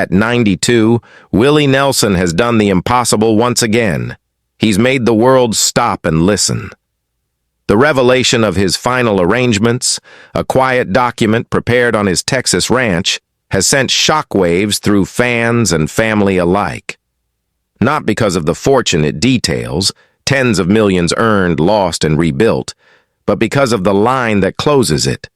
At 92, Willie Nelson has done the impossible once again. He's made the world stop and listen. The revelation of his final arrangements, a quiet document prepared on his Texas ranch, has sent shockwaves through fans and family alike. Not because of the fortune it details, tens of millions earned, lost, and rebuilt, but because of the line that closes it.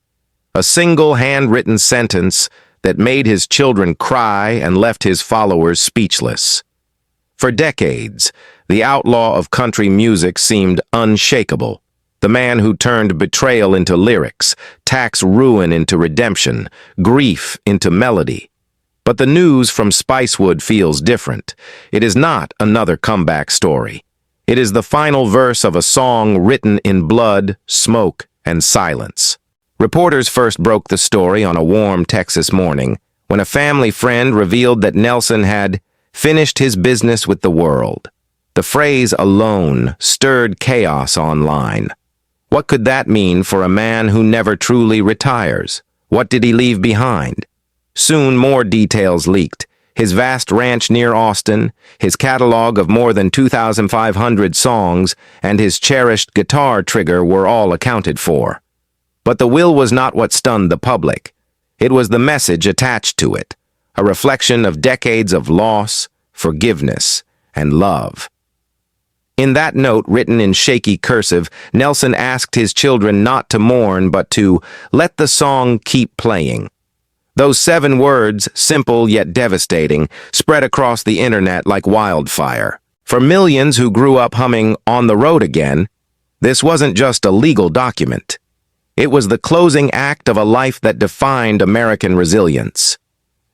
A single handwritten sentence that made his children cry and left his followers speechless. For decades, the outlaw of country music seemed unshakable. The man who turned betrayal into lyrics, tax ruin into redemption, grief into melody. But the news from Spicewood feels different. It is not another comeback story. It is the final verse of a song written in blood, smoke, and silence. Reporters first broke the story on a warm Texas morning when a family friend revealed that Nelson had finished his business with the world. The phrase alone stirred chaos online. What could that mean for a man who never truly retires? What did he leave behind? Soon more details leaked. His vast ranch near Austin, his catalog of more than 2,500 songs, and his cherished guitar trigger were all accounted for. But the will was not what stunned the public. It was the message attached to it, a reflection of decades of loss, forgiveness, and love. In that note, written in shaky cursive, Nelson asked his children not to mourn but to let the song keep playing. Those 7 words, simple yet devastating, spread across the internet like wildfire. For millions who grew up humming "On the Road Again," this wasn't just a legal document. It was the closing act of a life that defined American resilience.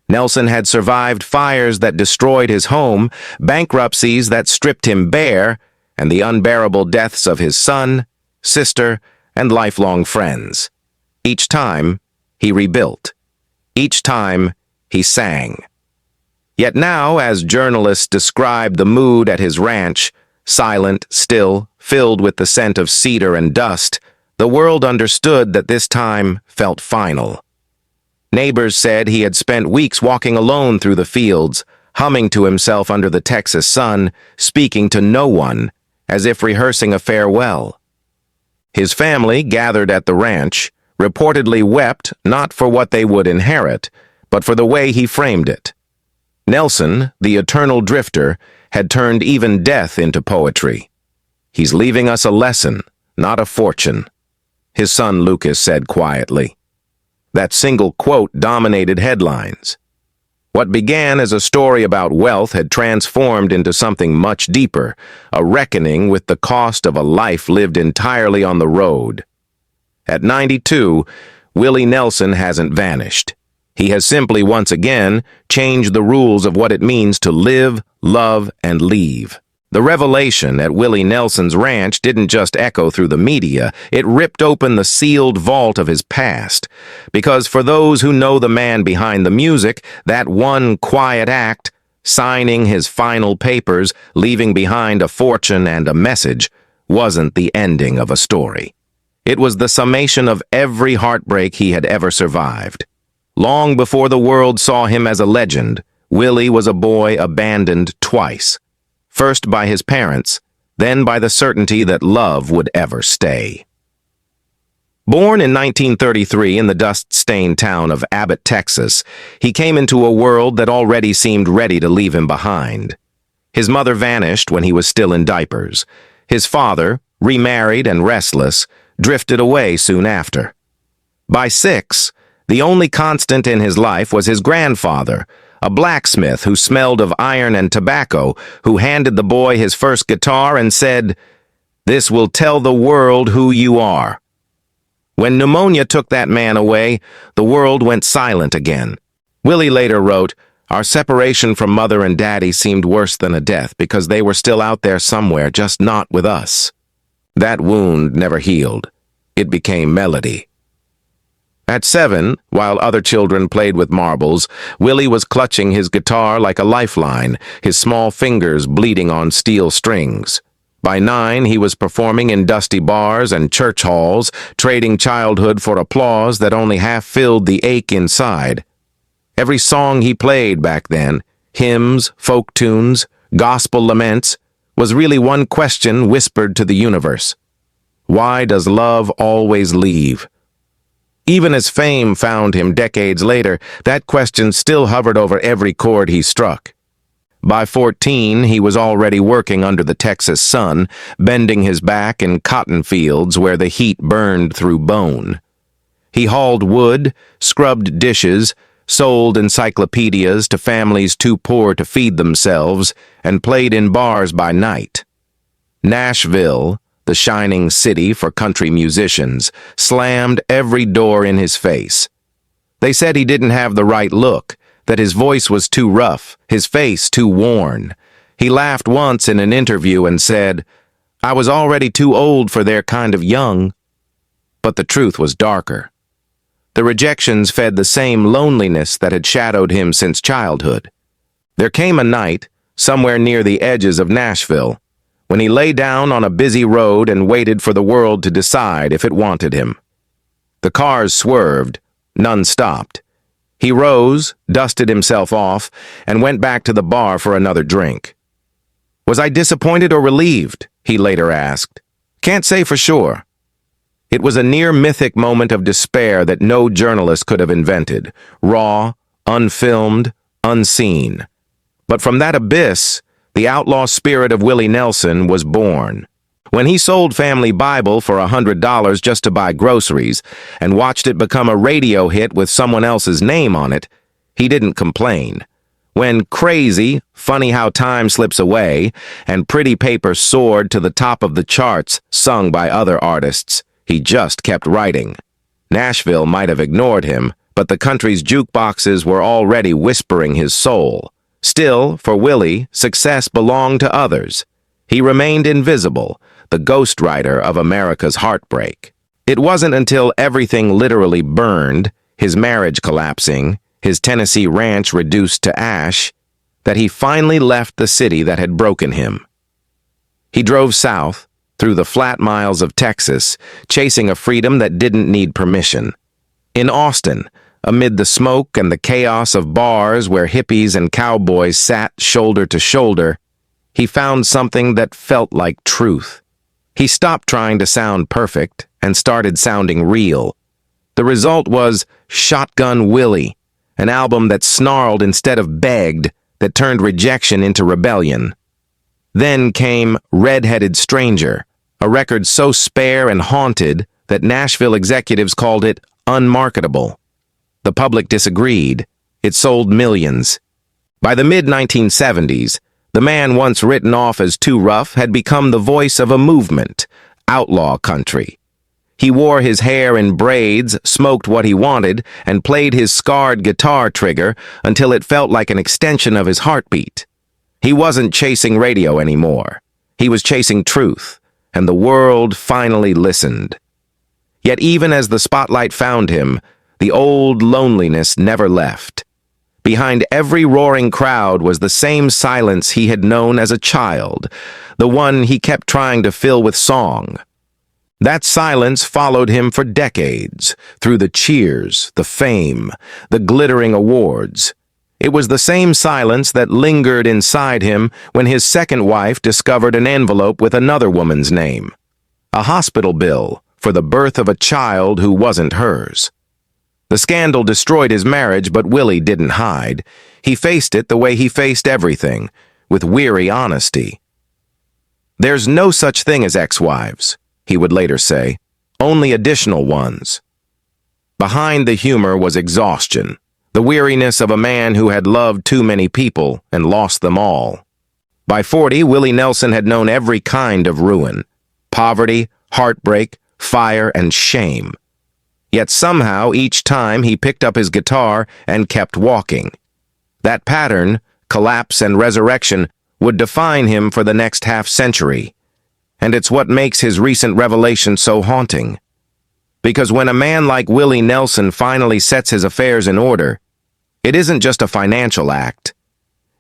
Nelson had survived fires that destroyed his home, bankruptcies that stripped him bare, and the unbearable deaths of his son, sister, and lifelong friends. Each time, he rebuilt. Each time, he sang. Yet now, as journalists described the mood at his ranch, silent, still, filled with the scent of cedar and dust, the world understood that this time felt final. Neighbors said he had spent weeks walking alone through the fields, humming to himself under the Texas sun, speaking to no one, as if rehearsing a farewell. His family, gathered at the ranch, reportedly wept not for what they would inherit, but for the way he framed it. Nelson, the eternal drifter, had turned even death into poetry. He's leaving us a lesson, not a fortune, his son Lucas said quietly. That single quote dominated headlines. What began as a story about wealth had transformed into something much deeper, a reckoning with the cost of a life lived entirely on the road. At 92, Willie Nelson hasn't vanished. He has simply once again changed the rules of what it means to live, love, and leave. The revelation at Willie Nelson's ranch didn't just echo through the media, it ripped open the sealed vault of his past. Because for those who know the man behind the music, that one quiet act, signing his final papers, leaving behind a fortune and a message, wasn't the ending of a story. It was the summation of every heartbreak he had ever survived. Long before the world saw him as a legend, Willie was a boy abandoned twice. First by his parents, then by the certainty that love would ever stay. Born in 1933 in the dust-stained town of Abbott, Texas, he came into a world that already seemed ready to leave him behind. His mother vanished when he was still in diapers. His father, remarried and restless, drifted away soon after. By 6, the only constant in his life was his grandfather, a blacksmith who smelled of iron and tobacco, who handed the boy his first guitar and said, "This will tell the world who you are." When pneumonia took that man away, the world went silent again. Willie later wrote, "Our separation from mother and daddy seemed worse than a death because they were still out there somewhere, just not with us." That wound never healed. It became melody. At 7, while other children played with marbles, Willie was clutching his guitar like a lifeline, his small fingers bleeding on steel strings. By 9, he was performing in dusty bars and church halls, trading childhood for applause that only half filled the ache inside. Every song he played back then, hymns, folk tunes, gospel laments, was really one question whispered to the universe. Why does love always leave? Even as fame found him decades later, that question still hovered over every chord he struck. By 14, he was already working under the Texas sun, bending his back in cotton fields where the heat burned through bone. He hauled wood, scrubbed dishes, sold encyclopedias to families too poor to feed themselves, and played in bars by night. Nashville, the shining city for country musicians, slammed every door in his face. They said he didn't have the right look, that his voice was too rough, his face too worn. He laughed once in an interview and said, "I was already too old for their kind of young." But the truth was darker. The rejections fed the same loneliness that had shadowed him since childhood. There came a night, somewhere near the edges of Nashville, when he lay down on a busy road and waited for the world to decide if it wanted him. The cars swerved, none stopped. He rose, dusted himself off, and went back to the bar for another drink. "Was I disappointed or relieved?" he later asked. "Can't say for sure." It was a near-mythic moment of despair that no journalist could have invented, raw, unfilmed, unseen. But from that abyss, the outlaw spirit of Willie Nelson was born. When he sold Family Bible for $100 just to buy groceries and watched it become a radio hit with someone else's name on it, he didn't complain. When Crazy, Funny How Time Slips Away, and Pretty Paper soared to the top of the charts, sung by other artists, he just kept writing. Nashville might have ignored him, but the country's jukeboxes were already whispering his soul. Still, for Willie, success belonged to others. He remained invisible, the ghostwriter of America's heartbreak. It wasn't until everything literally burned, his marriage collapsing, his Tennessee ranch reduced to ash, that he finally left the city that had broken him. He drove south, through the flat miles of Texas, chasing a freedom that didn't need permission. In Austin, amid the smoke and the chaos of bars where hippies and cowboys sat shoulder to shoulder, he found something that felt like truth. He stopped trying to sound perfect and started sounding real. The result was Shotgun Willie, an album that snarled instead of begged, that turned rejection into rebellion. Then came Red-Headed Stranger, a record so spare and haunted that Nashville executives called it unmarketable. The public disagreed. It sold millions. By the mid-1970s, the man once written off as too rough had become the voice of a movement, outlaw country. He wore his hair in braids, smoked what he wanted, and played his scarred guitar trigger until it felt like an extension of his heartbeat. He wasn't chasing radio anymore. He was chasing truth, and the world finally listened. Yet even as the spotlight found him, the old loneliness never left. Behind every roaring crowd was the same silence he had known as a child, the one he kept trying to fill with song. That silence followed him for decades, through the cheers, the fame, the glittering awards. It was the same silence that lingered inside him when his second wife discovered an envelope with another woman's name. A hospital bill for the birth of a child who wasn't hers. The scandal destroyed his marriage, but Willie didn't hide. He faced it the way he faced everything, with weary honesty. "There's no such thing as ex-wives," he would later say, "only additional ones." Behind the humor was exhaustion, the weariness of a man who had loved too many people and lost them all. By 40, Willie Nelson had known every kind of ruin: poverty, heartbreak, fire, and shame. Yet somehow, each time he picked up his guitar and kept walking. That pattern, collapse and resurrection, would define him for the next half-century. And it's what makes his recent revelation so haunting. Because when a man like Willie Nelson finally sets his affairs in order, it isn't just a financial act.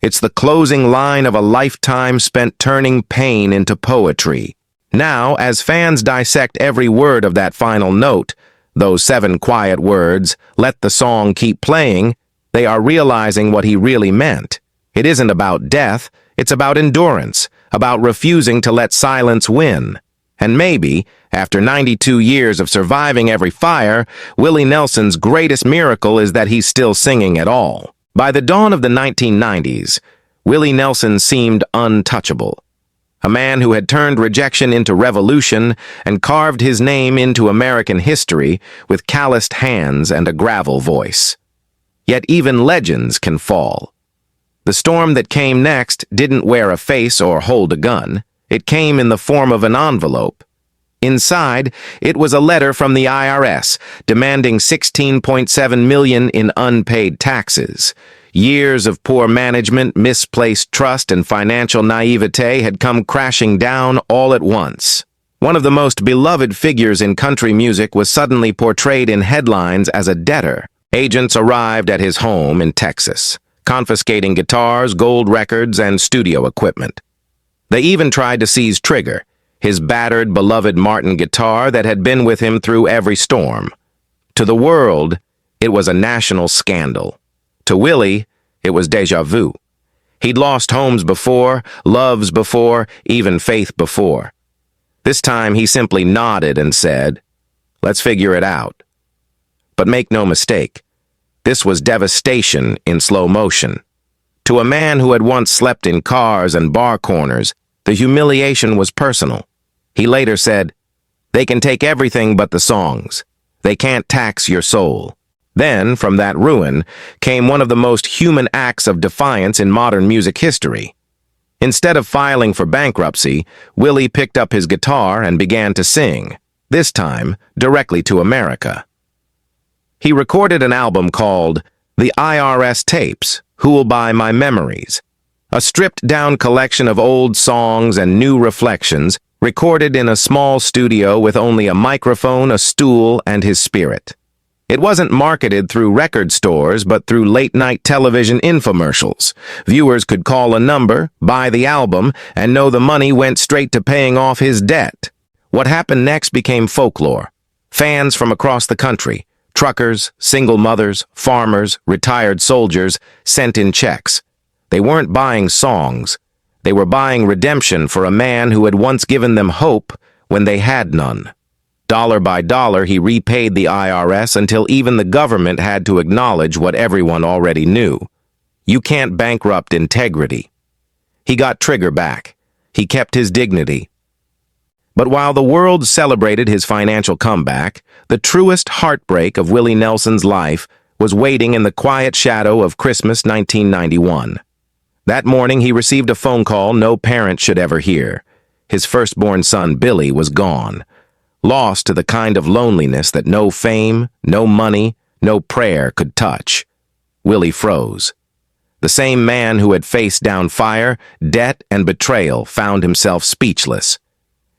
It's the closing line of a lifetime spent turning pain into poetry. Now, as fans dissect every word of that final note, those 7 quiet words, "Let the song keep playing," They are realizing what he really meant. It isn't about death, it's about endurance, about refusing to let silence win. And maybe, after 92 years of surviving every fire, Willie Nelson's greatest miracle is that he's still singing at all. By the dawn of the 1990s, Willie Nelson seemed untouchable. A man who had turned rejection into revolution and carved his name into American history with calloused hands and a gravel voice. Yet even legends can fall. The storm that came next didn't wear a face or hold a gun. It came in the form of an envelope. Inside, it was a letter from the IRS demanding $16.7 million in unpaid taxes. Years of poor management, misplaced trust, and financial naivete had come crashing down all at once. One of the most beloved figures in country music was suddenly portrayed in headlines as a debtor. Agents arrived at his home in Texas, confiscating guitars, gold records, and studio equipment. They even tried to seize Trigger, his battered, beloved Martin guitar that had been with him through every storm. To the world, it was a national scandal. To Willie, it was déjà vu. He'd lost homes before, loves before, even faith before. This time he simply nodded and said, "Let's figure it out." But make no mistake, this was devastation in slow motion. To a man who had once slept in cars and bar corners, the humiliation was personal. He later said, "They can take everything but the songs. They can't tax your soul." Then, from that ruin, came one of the most human acts of defiance in modern music history. Instead of filing for bankruptcy, Willie picked up his guitar and began to sing, this time directly to America. He recorded an album called The IRS Tapes, Who'll Buy My Memories, a stripped-down collection of old songs and new reflections recorded in a small studio with only a microphone, a stool, and his spirit. It wasn't marketed through record stores, but through late-night television infomercials. Viewers could call a number, buy the album, and know the money went straight to paying off his debt. What happened next became folklore. Fans from across the country, truckers, single mothers, farmers, retired soldiers, sent in checks. They weren't buying songs. They were buying redemption for a man who had once given them hope when they had none. Dollar by dollar, he repaid the IRS until even the government had to acknowledge what everyone already knew. You can't bankrupt integrity. He got Trigger back. He kept his dignity. But while the world celebrated his financial comeback, the truest heartbreak of Willie Nelson's life was waiting in the quiet shadow of Christmas 1991. That morning, he received a phone call no parent should ever hear. His firstborn son, Billy, was gone. Lost to the kind of loneliness that no fame, no money, no prayer could touch. Willie froze. The same man who had faced down fire, debt, and betrayal found himself speechless.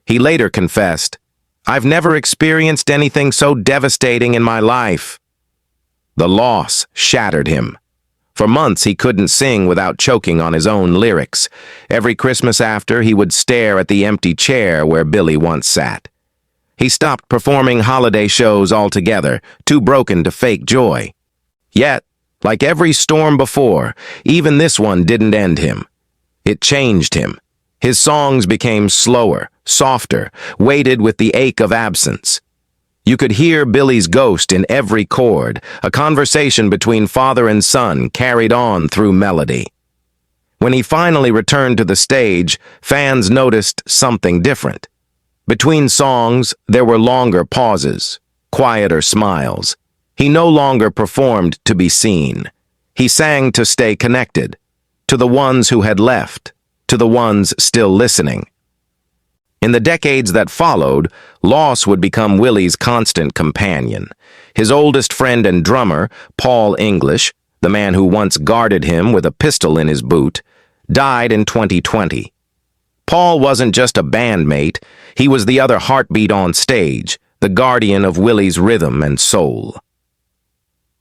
He later confessed, "I've never experienced anything so devastating in my life." The loss shattered him. For months he couldn't sing without choking on his own lyrics. Every Christmas after, he would stare at the empty chair where Billy once sat. He stopped performing holiday shows altogether, too broken to fake joy. Yet, like every storm before, even this one didn't end him. It changed him. His songs became slower, softer, weighted with the ache of absence. You could hear Billy's ghost in every chord, a conversation between father and son carried on through melody. When he finally returned to the stage, fans noticed something different. Between songs, there were longer pauses, quieter smiles. He no longer performed to be seen. He sang to stay connected, to the ones who had left, to the ones still listening. In the decades that followed, loss would become Willie's constant companion. His oldest friend and drummer, Paul English, the man who once guarded him with a pistol in his boot, died in 2020. Paul wasn't just a bandmate, he was the other heartbeat on stage, the guardian of Willie's rhythm and soul.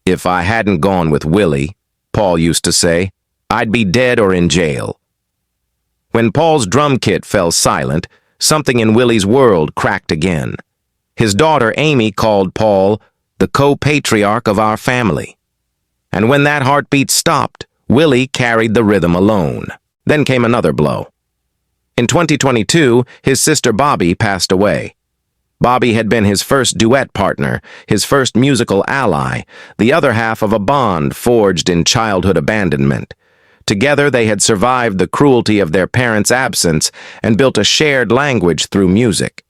"If I hadn't gone with Willie," Paul used to say, "I'd be dead or in jail." When Paul's drum kit fell silent, something in Willie's world cracked again. His daughter Amy called Paul the co-patriarch of our family. And when that heartbeat stopped, Willie carried the rhythm alone. Then came another blow. In 2022, his sister Bobby passed away. Bobby had been his first duet partner, his first musical ally, the other half of a bond forged in childhood abandonment. Together they had survived the cruelty of their parents' absence and built a shared language through music.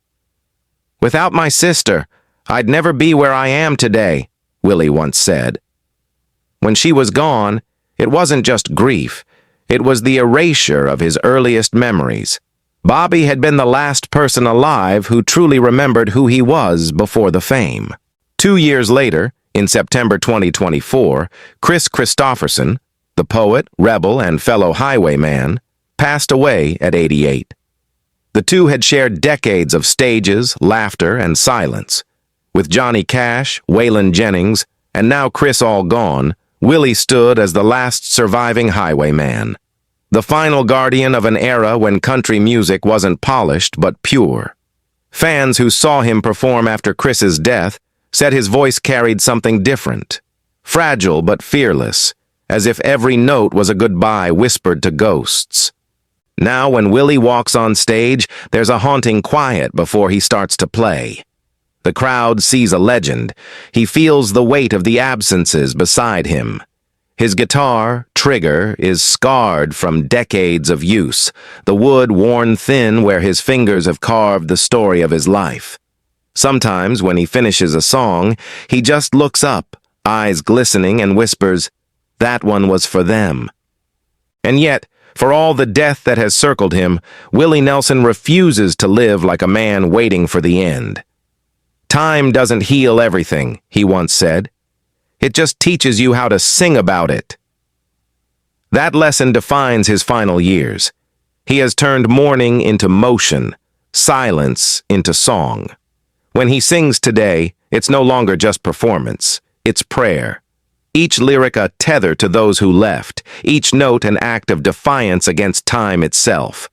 "Without my sister, I'd never be where I am today," Willie once said. When she was gone, it wasn't just grief, it was the erasure of his earliest memories. Bobby had been the last person alive who truly remembered who he was before the fame. 2 years later, in September 2024, Kris Kristofferson, the poet, rebel, and fellow highwayman, passed away at 88. The two had shared decades of stages, laughter, and silence. With Johnny Cash, Waylon Jennings, and now Kris all gone, Willie stood as the last surviving highwayman. The final guardian of an era when country music wasn't polished but pure. Fans who saw him perform after Kris's death said his voice carried something different. Fragile but fearless, as if every note was a goodbye whispered to ghosts. Now when Willie walks on stage, there's a haunting quiet before he starts to play. The crowd sees a legend. He feels the weight of the absences beside him. His guitar, trigger, is scarred from decades of use, the wood worn thin where his fingers have carved the story of his life. Sometimes, when he finishes a song, he just looks up, eyes glistening, and whispers, "That one was for them." And yet, for all the death that has circled him, Willie Nelson refuses to live like a man waiting for the end. "Time doesn't heal everything," he once said. "It just teaches you how to sing about it." That lesson defines his final years. He has turned mourning into motion, silence into song. When he sings today, it's no longer just performance, it's prayer. Each lyric a tether to those who left, each note an act of defiance against time itself.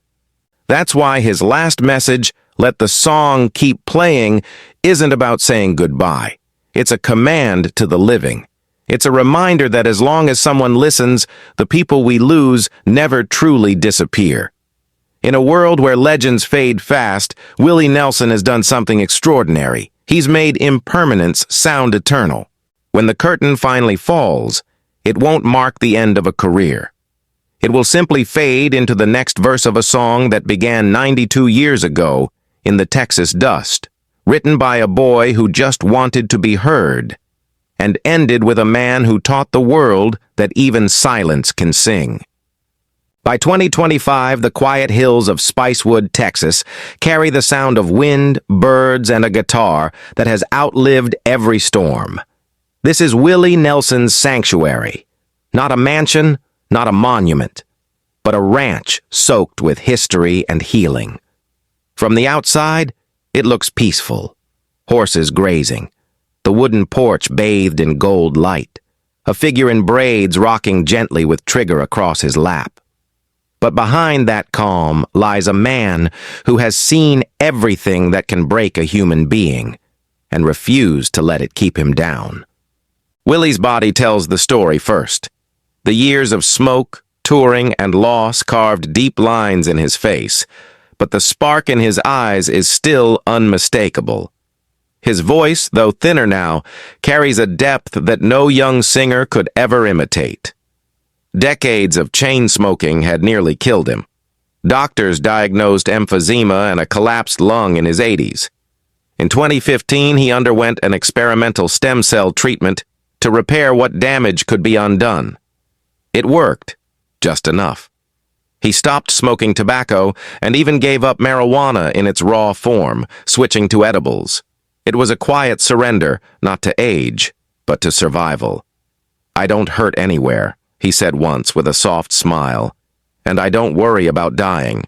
That's why his last message, "Let the song keep playing," isn't about saying goodbye. It's a command to the living. It's a reminder that as long as someone listens, the people we lose never truly disappear. In a world where legends fade fast, Willie Nelson has done something extraordinary. He's made impermanence sound eternal. When the curtain finally falls, it won't mark the end of a career. It will simply fade into the next verse of a song that began 92 years ago in the Texas dust, written by a boy who just wanted to be heard, and ended with a man who taught the world that even silence can sing. By 2025, the quiet hills of Spicewood, Texas, carry the sound of wind, birds, and a guitar that has outlived every storm. This is Willie Nelson's sanctuary. Not a mansion, not a monument, but a ranch soaked with history and healing. From the outside, it looks peaceful. Horses grazing, the wooden porch bathed in gold light, a figure in braids rocking gently with trigger across his lap. But behind that calm lies a man who has seen everything that can break a human being and refused to let it keep him down. Willie's body tells the story first. The years of smoke, touring, and loss carved deep lines in his face, but the spark in his eyes is still unmistakable. His voice, though thinner now, carries a depth that no young singer could ever imitate. Decades of chain smoking had nearly killed him. Doctors diagnosed emphysema and a collapsed lung in his 80s. In 2015, he underwent an experimental stem cell treatment to repair what damage could be undone. It worked, just enough. He stopped smoking tobacco and even gave up marijuana in its raw form, switching to edibles. It was a quiet surrender, not to age, but to survival. "I don't hurt anywhere," he said once with a soft smile, "and I don't worry about dying."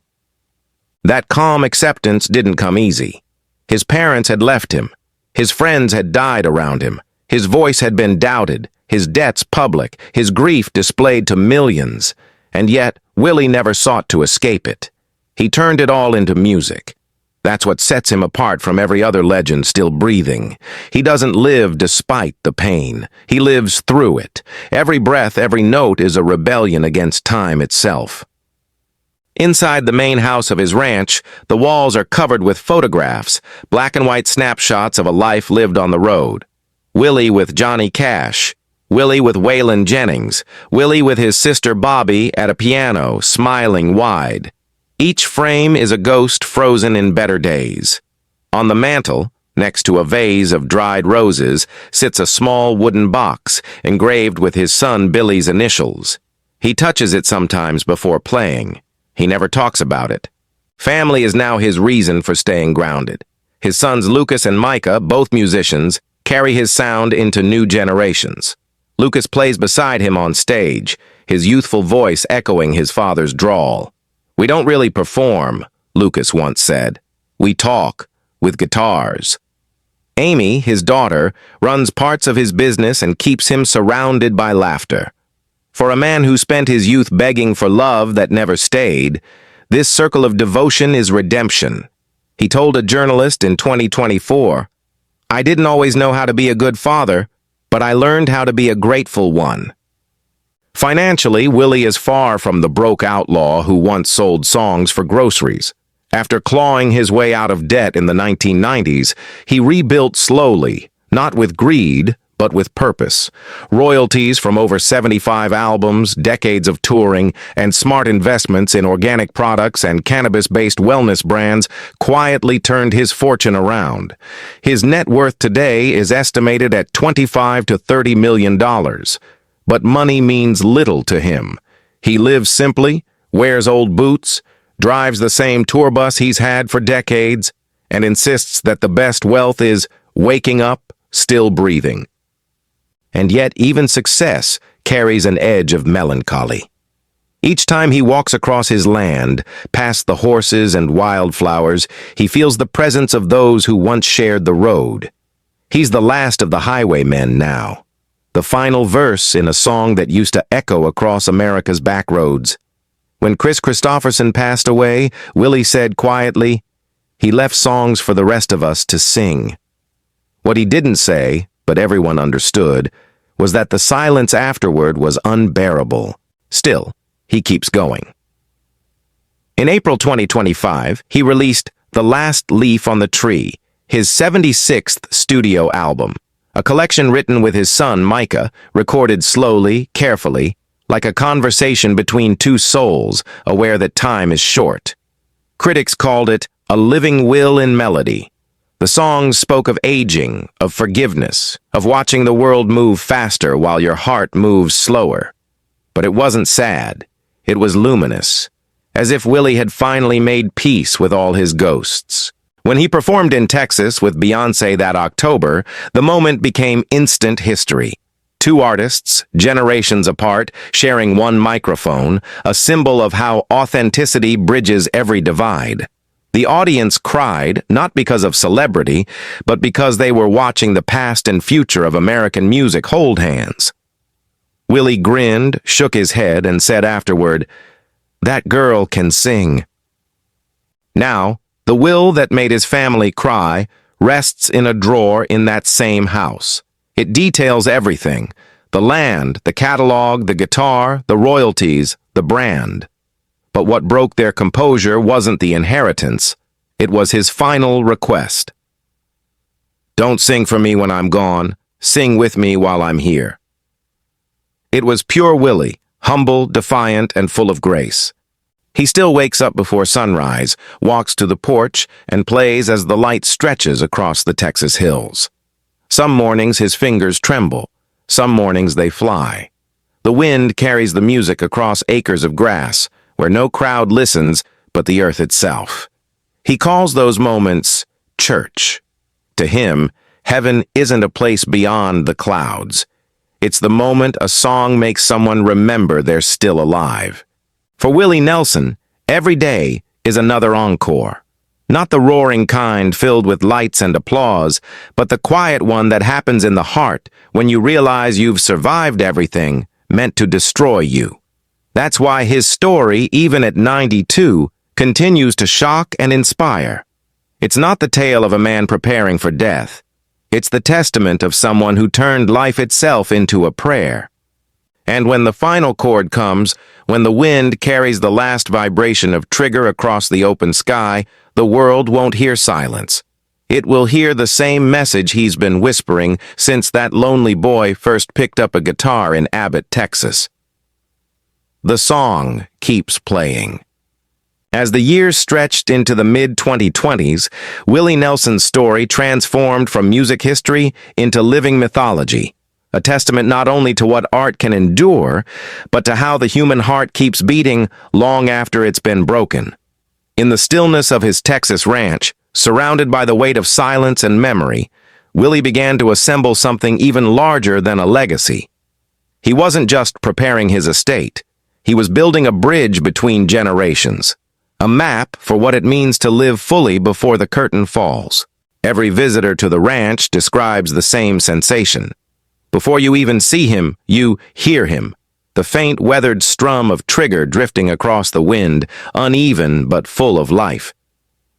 That calm acceptance didn't come easy. His parents had left him. His friends had died around him. His voice had been doubted, his debts public, his grief displayed to millions. And yet, Willie never sought to escape it. He turned it all into music. That's what sets him apart from every other legend still breathing. He doesn't live despite the pain. He lives through it. Every breath, every note is a rebellion against time itself. Inside the main house of his ranch, the walls are covered with photographs, black and white snapshots of a life lived on the road. Willie with Johnny Cash. Willie with Waylon Jennings. Willie with his sister Bobby at a piano, smiling wide. Each frame is a ghost frozen in better days. On the mantel, next to a vase of dried roses, sits a small wooden box engraved with his son Billy's initials. He touches it sometimes before playing. He never talks about it. Family is now his reason for staying grounded. His sons Lucas and Micah, both musicians, carry his sound into new generations. Lucas plays beside him on stage, his youthful voice echoing his father's drawl. "We don't really perform," Lucas once said. "We talk, with guitars." Amy, his daughter, runs parts of his business and keeps him surrounded by laughter. For a man who spent his youth begging for love that never stayed, this circle of devotion is redemption. He told a journalist in 2024, "I didn't always know how to be a good father, but I learned how to be a grateful one." Financially, Willie is far from the broke outlaw who once sold songs for groceries. After clawing his way out of debt in the 1990s, he rebuilt slowly, not with greed, but with purpose. Royalties from over 75 albums, decades of touring, and smart investments in organic products and cannabis-based wellness brands quietly turned his fortune around. His net worth today is estimated at $25 to $30 million. But money means little to him. He lives simply, wears old boots, drives the same tour bus he's had for decades, and insists that the best wealth is waking up, still breathing. And yet even success carries an edge of melancholy. Each time he walks across his land, past the horses and wildflowers, he feels the presence of those who once shared the road. He's the last of the highwaymen now, the final verse in a song that used to echo across America's backroads. When Chris Christopherson passed away, Willie said quietly, "He left songs for the rest of us to sing." What he didn't say, but everyone understood, was that the silence afterward was unbearable. Still, he keeps going. In April 2025, he released The Last Leaf on the Tree, his 76th studio album, a collection written with his son Micah, recorded slowly, carefully, like a conversation between two souls, aware that time is short. Critics called it a living will in melody. The songs spoke of aging, of forgiveness, of watching the world move faster while your heart moves slower. But it wasn't sad. It was luminous, as if Willie had finally made peace with all his ghosts. When he performed in Texas with Beyoncé that October, the moment became instant history. Two artists, generations apart, sharing one microphone, a symbol of how authenticity bridges every divide. The audience cried, not because of celebrity, but because they were watching the past and future of American music hold hands. Willie grinned, shook his head, and said afterward, "That girl can sing." Now, the will that made his family cry rests in a drawer in that same house. It details everything: the land, the catalog, the guitar, the royalties, the brand. But what broke their composure wasn't the inheritance. It was his final request. "Don't sing for me when I'm gone. Sing with me while I'm here." It was pure Willie, humble, defiant, and full of grace. He still wakes up before sunrise, walks to the porch, and plays as the light stretches across the Texas hills. Some mornings his fingers tremble. Some mornings they fly. The wind carries the music across acres of grass, where no crowd listens but the earth itself. He calls those moments church. To him, heaven isn't a place beyond the clouds. It's the moment a song makes someone remember they're still alive. For Willie Nelson, every day is another encore. Not the roaring kind filled with lights and applause, but the quiet one that happens in the heart when you realize you've survived everything meant to destroy you. That's why his story, even at 92, continues to shock and inspire. It's not the tale of a man preparing for death. It's the testament of someone who turned life itself into a prayer. And when the final chord comes, when the wind carries the last vibration of trigger across the open sky, the world won't hear silence. It will hear the same message he's been whispering since that lonely boy first picked up a guitar in Abbott, Texas. The song keeps playing. As the years stretched into the mid-2020s, Willie Nelson's story transformed from music history into living mythology, a testament not only to what art can endure, but to how the human heart keeps beating long after it's been broken. In the stillness of his Texas ranch, surrounded by the weight of silence and memory, Willie began to assemble something even larger than a legacy. He wasn't just preparing his estate. He was building a bridge between generations, a map for what it means to live fully before the curtain falls. Every visitor to the ranch describes the same sensation. Before you even see him, you hear him, the faint weathered strum of trigger drifting across the wind, uneven but full of life.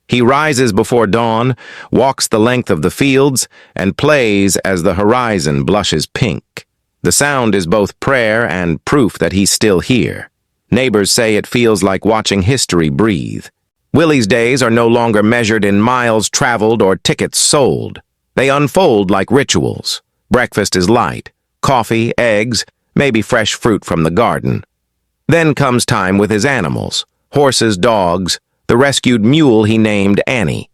He rises before dawn, walks the length of the fields, and plays as the horizon blushes pink. The sound is both prayer and proof that he's still here. Neighbors say it feels like watching history breathe. Willie's days are no longer measured in miles traveled or tickets sold. They unfold like rituals. Breakfast is light, coffee, eggs, maybe fresh fruit from the garden. Then comes time with his animals, horses, dogs, the rescued mule he named Annie.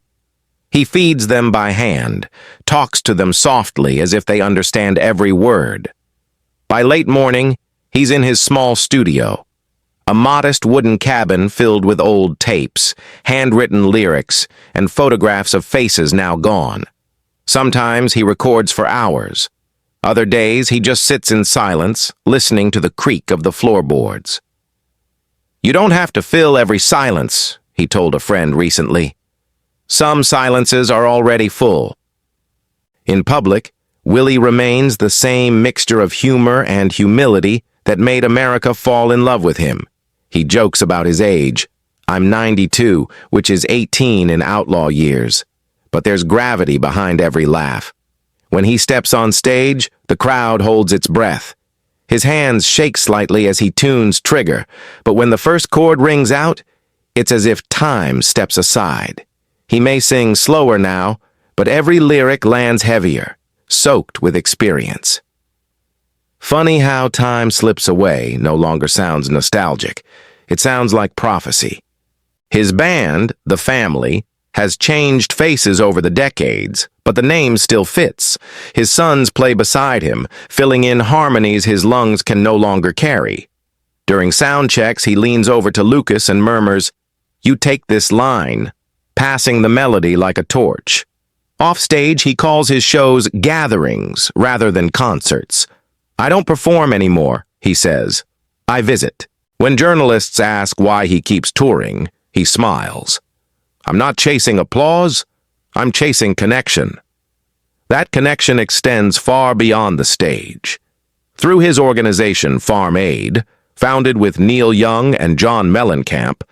He feeds them by hand, talks to them softly as if they understand every word. By late morning, he's in his small studio, a modest wooden cabin filled with old tapes, handwritten lyrics, and photographs of faces now gone. Sometimes he records for hours. Other days he just sits in silence, listening to the creak of the floorboards. "You don't have to fill every silence," he told a friend recently. "Some silences are already full." In public, Willie remains the same mixture of humor and humility that made America fall in love with him. He jokes about his age. "I'm 92, which is 18 in outlaw years." But there's gravity behind every laugh. When he steps on stage, the crowd holds its breath. His hands shake slightly as he tunes trigger, but when the first chord rings out, it's as if time steps aside. He may sing slower now, but every lyric lands heavier, soaked with experience. Funny how time slips away no longer sounds nostalgic. It sounds like prophecy. His band, The Family, has changed faces over the decades, but the name still fits. His sons play beside him, filling in harmonies his lungs can no longer carry. During sound checks, he leans over to Lucas and murmurs, "You take this line," passing the melody like a torch. Offstage, he calls his shows gatherings rather than concerts. "I don't perform anymore," he says. "I visit." When journalists ask why he keeps touring, he smiles. "I'm not chasing applause, I'm chasing connection." That connection extends far beyond the stage. Through his organization, Farm Aid, founded with Neil Young and John Mellencamp,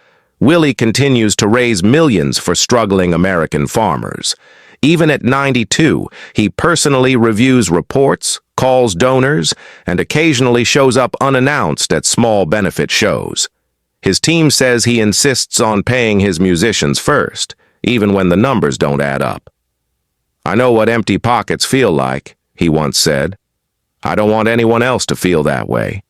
Willie continues to raise millions for struggling American farmers. Even at 92, he personally reviews reports, calls donors, and occasionally shows up unannounced at small benefit shows. His team says he insists on paying his musicians first, even when the numbers don't add up. "I know what empty pockets feel like," he once said. "I don't want anyone else to feel that way."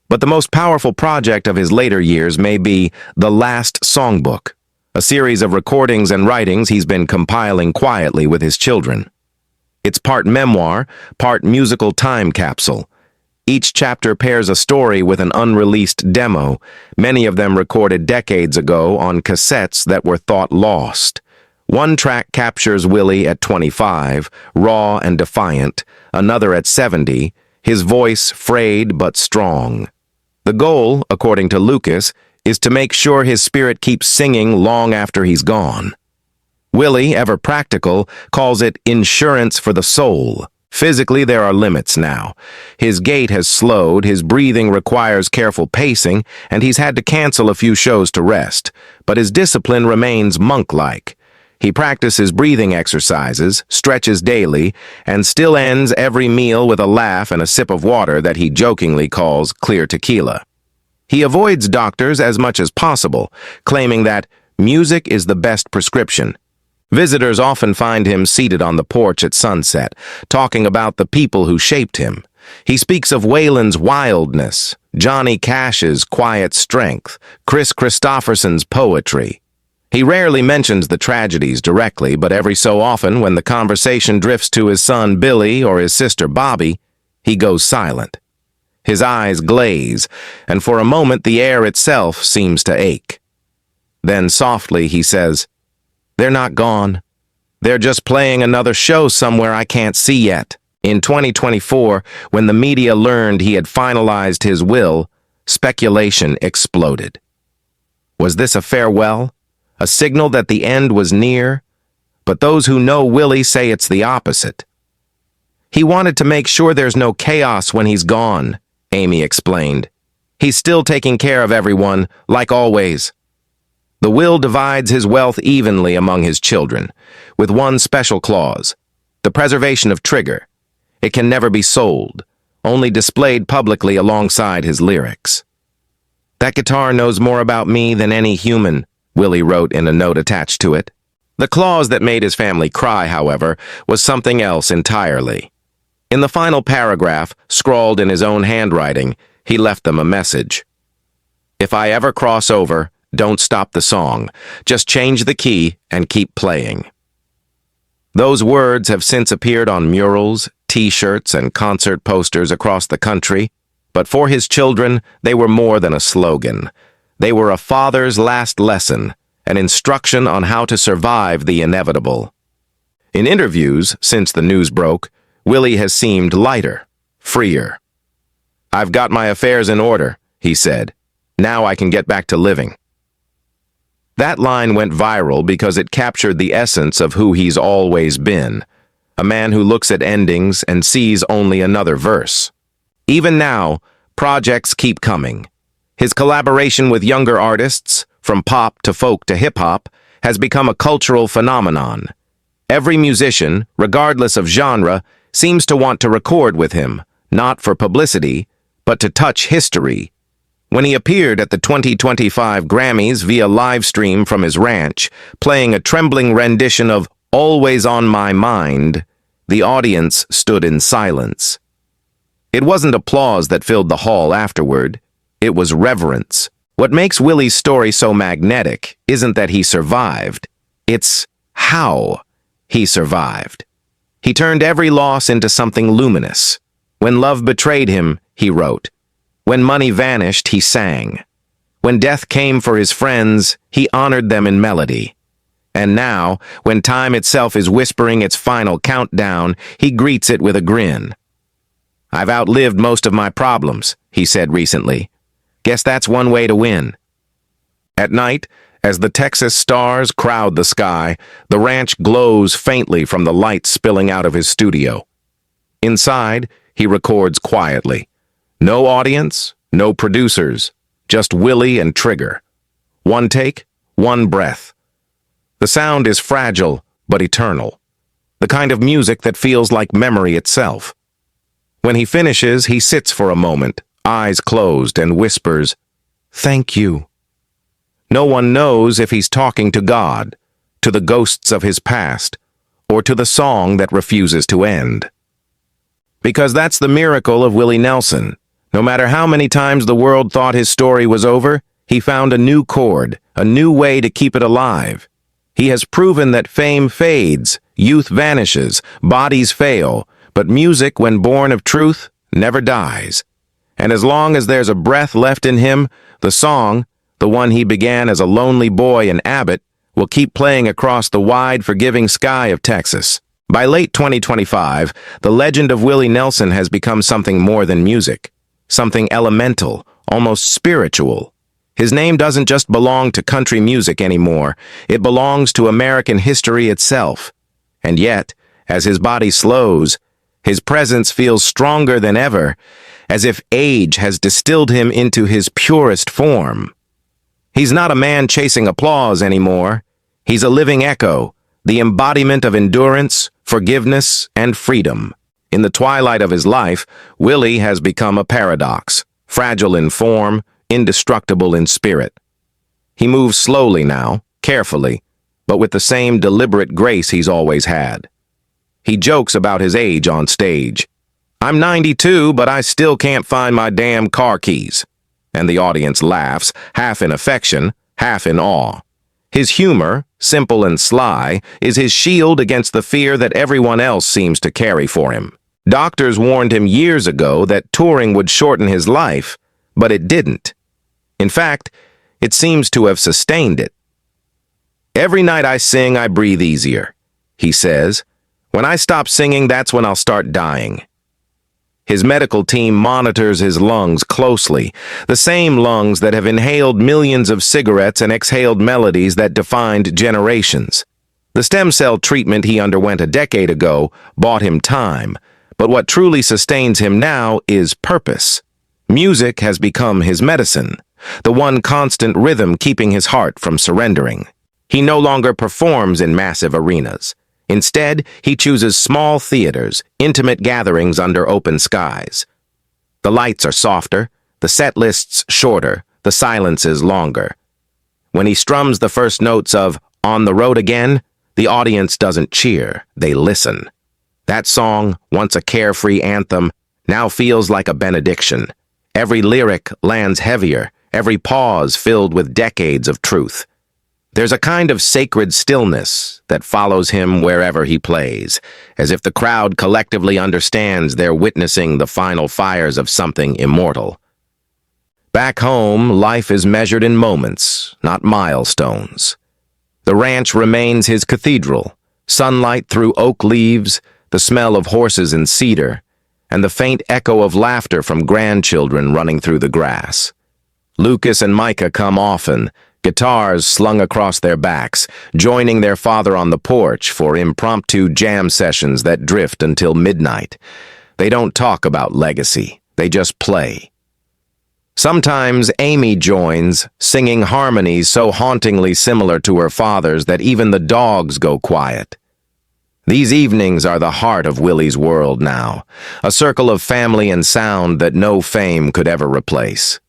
But the most powerful project of his later years may be The Last Songbook, a series of recordings and writings he's been compiling quietly with his children. It's part memoir, part musical time capsule. Each chapter pairs a story with an unreleased demo, many of them recorded decades ago on cassettes that were thought lost. One track captures Willie at 25, raw and defiant, another at 70, his voice frayed but strong. The goal, according to Lucas, is to make sure his spirit keeps singing long after he's gone. Willie, ever practical, calls it insurance for the soul. Physically, there are limits now. His gait has slowed, his breathing requires careful pacing, and he's had to cancel a few shows to rest. But his discipline remains monk-like. He practices breathing exercises, stretches daily, and still ends every meal with a laugh and a sip of water that he jokingly calls clear tequila. He avoids doctors as much as possible, claiming that music is the best prescription. Visitors often find him seated on the porch at sunset, talking about the people who shaped him. He speaks of Waylon's wildness, Johnny Cash's quiet strength, Chris Christopherson's poetry. He rarely mentions the tragedies directly, but every so often, when the conversation drifts to his son Billy or his sister Bobby, he goes silent. His eyes glaze, and for a moment the air itself seems to ache. Then softly he says, "They're not gone. They're just playing another show somewhere I can't see yet." In 2024, when the media learned he had finalized his will, speculation exploded. Was this a farewell? A signal that the end was near? But those who know Willie say it's the opposite. "He wanted to make sure there's no chaos when he's gone," Amy explained. "He's still taking care of everyone, like always." The will divides his wealth evenly among his children, with one special clause: the preservation of Trigger. It can never be sold, only displayed publicly alongside his lyrics. "That guitar knows more about me than any human," Willie wrote in a note attached to it. The clause that made his family cry, however, was something else entirely. In the final paragraph, scrawled in his own handwriting, he left them a message. "If I ever cross over, don't stop the song. Just change the key and keep playing." Those words have since appeared on murals, T-shirts, and concert posters across the country, but for his children, they were more than a slogan. They were a father's last lesson, an instruction on how to survive the inevitable. In interviews, since the news broke, Willie has seemed lighter, freer. "I've got my affairs in order," he said. "Now I can get back to living." That line went viral because it captured the essence of who he's always been, a man who looks at endings and sees only another verse. Even now, projects keep coming. His collaboration with younger artists, from pop to folk to hip-hop, has become a cultural phenomenon. Every musician, regardless of genre, seems to want to record with him, not for publicity, but to touch history. When he appeared at the 2025 Grammys via live stream from his ranch, playing a trembling rendition of "Always on My Mind," the audience stood in silence. It wasn't applause that filled the hall afterward. It was reverence. What makes Willie's story so magnetic isn't that he survived. It's how he survived. He turned every loss into something luminous. When love betrayed him, he wrote. When money vanished, he sang. When death came for his friends, he honored them in melody. And now, when time itself is whispering its final countdown, he greets it with a grin. "I've outlived most of my problems," he said recently. "Guess that's one way to win." At night, as the Texas stars crowd the sky, the ranch glows faintly from the light spilling out of his studio. Inside, he records quietly. No audience, no producers, just Willie and Trigger. One take, one breath. The sound is fragile, but eternal. The kind of music that feels like memory itself. When he finishes, he sits for a moment, eyes closed, and whispers, "Thank you." No one knows if he's talking to God, to the ghosts of his past, or to the song that refuses to end. Because that's the miracle of Willie Nelson. No matter how many times the world thought his story was over, he found a new chord, a new way to keep it alive. He has proven that fame fades, youth vanishes, bodies fail, but music, when born of truth, never dies. And as long as there's a breath left in him, the song, the one he began as a lonely boy in Abbott, will keep playing across the wide, forgiving sky of Texas. By late 2025, the legend of Willie Nelson has become something more than music, something elemental, almost spiritual. His name doesn't just belong to country music anymore, it belongs to American history itself. And yet, as his body slows, his presence feels stronger than ever, as if age has distilled him into his purest form. He's not a man chasing applause anymore. He's a living echo, the embodiment of endurance, forgiveness, and freedom. In the twilight of his life, Willie has become a paradox, fragile in form, indestructible in spirit. He moves slowly now, carefully, but with the same deliberate grace he's always had. He jokes about his age on stage. "I'm 92, but I still can't find my damn car keys." And the audience laughs, half in affection, half in awe. His humor, simple and sly, is his shield against the fear that everyone else seems to carry for him. Doctors warned him years ago that touring would shorten his life, but it didn't. In fact, it seems to have sustained it. "Every night I sing, I breathe easier," he says. "When I stop singing, that's when I'll start dying." His medical team monitors his lungs closely, the same lungs that have inhaled millions of cigarettes and exhaled melodies that defined generations. The stem cell treatment he underwent a decade ago bought him time, but what truly sustains him now is purpose. Music has become his medicine, the one constant rhythm keeping his heart from surrendering. He no longer performs in massive arenas. Instead, he chooses small theaters, intimate gatherings under open skies. The lights are softer, the set lists shorter, the silences longer. When he strums the first notes of "On the Road Again," the audience doesn't cheer, they listen. That song, once a carefree anthem, now feels like a benediction. Every lyric lands heavier, every pause filled with decades of truth. There's a kind of sacred stillness that follows him wherever he plays, as if the crowd collectively understands they're witnessing the final fires of something immortal. Back home, life is measured in moments, not milestones. The ranch remains his cathedral, sunlight through oak leaves, the smell of horses and cedar, and the faint echo of laughter from grandchildren running through the grass. Lucas and Micah come often, guitars slung across their backs, joining their father on the porch for impromptu jam sessions that drift until midnight. They don't talk about legacy, they just play. Sometimes Amy joins, singing harmonies so hauntingly similar to her father's that even the dogs go quiet. These evenings are the heart of Willie's world now, a circle of family and sound that no fame could ever replace.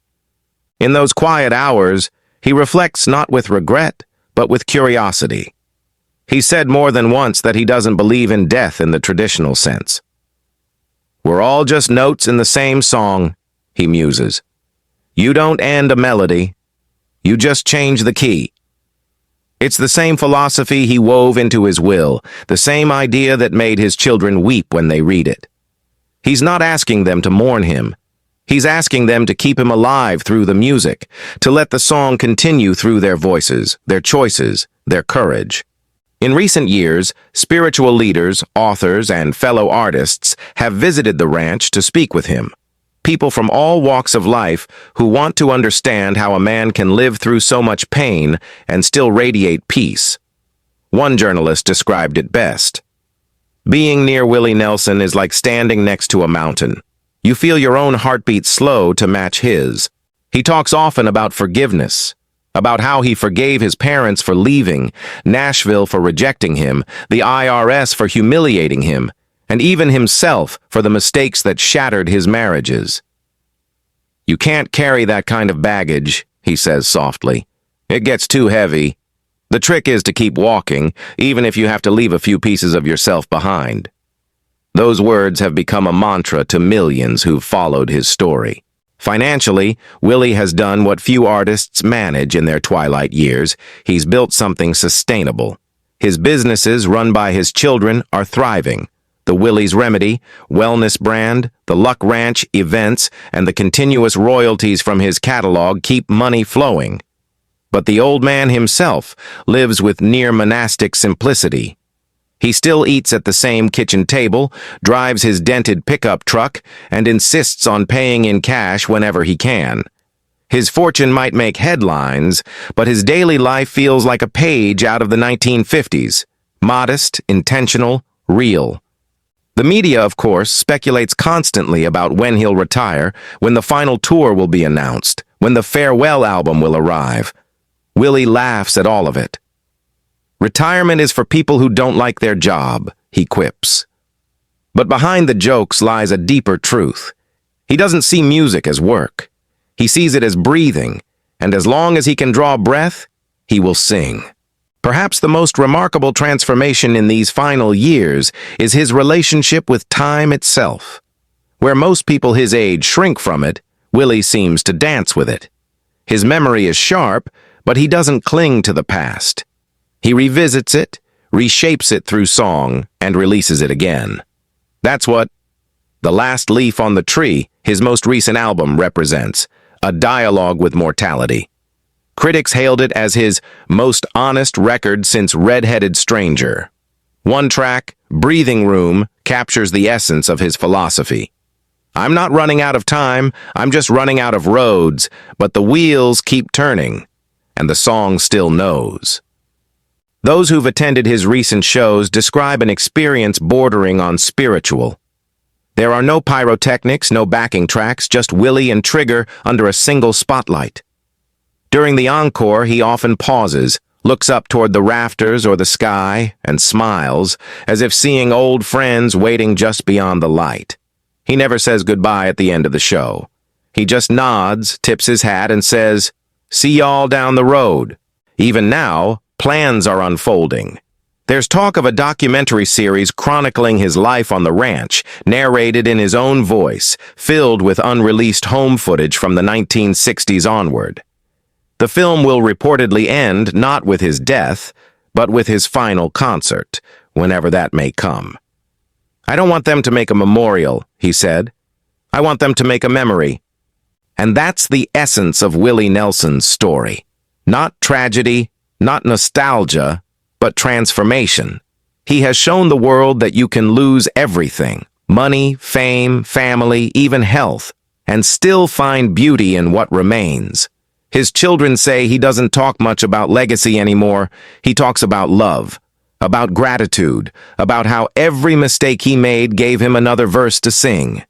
In those quiet hours, he reflects not with regret, but with curiosity. He said more than once that he doesn't believe in death in the traditional sense. "We're all just notes in the same song," he muses. "You don't end a melody. You just change the key." It's the same philosophy he wove into his will, the same idea that made his children weep when they read it. He's not asking them to mourn him. He's asking them to keep him alive through the music, to let the song continue through their voices, their choices, their courage. In recent years, spiritual leaders, authors, and fellow artists have visited the ranch to speak with him. People from all walks of life who want to understand how a man can live through so much pain and still radiate peace. One journalist described it best. "Being near Willie Nelson is like standing next to a mountain. You feel your own heartbeat slow to match his." He talks often about forgiveness, about how he forgave his parents for leaving, Nashville for rejecting him, the IRS for humiliating him, and even himself for the mistakes that shattered his marriages. "You can't carry that kind of baggage," he says softly. "It gets too heavy. The trick is to keep walking, even if you have to leave a few pieces of yourself behind." Those words have become a mantra to millions who've followed his story. Financially, Willie has done what few artists manage in their twilight years. He's built something sustainable. His businesses, run by his children, are thriving. The Willie's Remedy, wellness brand, the Luck Ranch events, and the continuous royalties from his catalog keep money flowing. But the old man himself lives with near monastic simplicity. He still eats at the same kitchen table, drives his dented pickup truck, and insists on paying in cash whenever he can. His fortune might make headlines, but his daily life feels like a page out of the 1950s. Modest, intentional, real. The media, of course, speculates constantly about when he'll retire, when the final tour will be announced, when the farewell album will arrive. Willie laughs at all of it. Retirement is for people who don't like their job, he quips. But behind the jokes lies a deeper truth. He doesn't see music as work. He sees it as breathing, and as long as he can draw breath, he will sing. Perhaps the most remarkable transformation in these final years is his relationship with time itself. Where most people his age shrink from it, Willie seems to dance with it. His memory is sharp, but he doesn't cling to the past. He revisits it, reshapes it through song, and releases it again. That's what The Last Leaf on the Tree, his most recent album, represents, a dialogue with mortality. Critics hailed it as his most honest record since Red-Headed Stranger. One track, Breathing Room, captures the essence of his philosophy. I'm not running out of time, I'm just running out of roads, but the wheels keep turning, and the song still knows. Those who've attended his recent shows describe an experience bordering on spiritual. There are no pyrotechnics, no backing tracks, just Willie and Trigger under a single spotlight. During the encore, he often pauses, looks up toward the rafters or the sky, and smiles, as if seeing old friends waiting just beyond the light. He never says goodbye at the end of the show. He just nods, tips his hat, and says, "See y'all down the road." Even now, plans are unfolding. There's talk of a documentary series chronicling his life on the ranch, narrated in his own voice, filled with unreleased home footage from the 1960s onward. The film will reportedly end not with his death, but with his final concert, whenever that may come. "I don't want them to make a memorial," he said. "I want them to make a memory." And that's the essence of Willie Nelson's story. Not tragedy, not nostalgia, but transformation. He has shown the world that you can lose everything, money, fame, family, even health, and still find beauty in what remains. His children say he doesn't talk much about legacy anymore. He talks about love, about gratitude, about how every mistake he made gave him another verse to sing.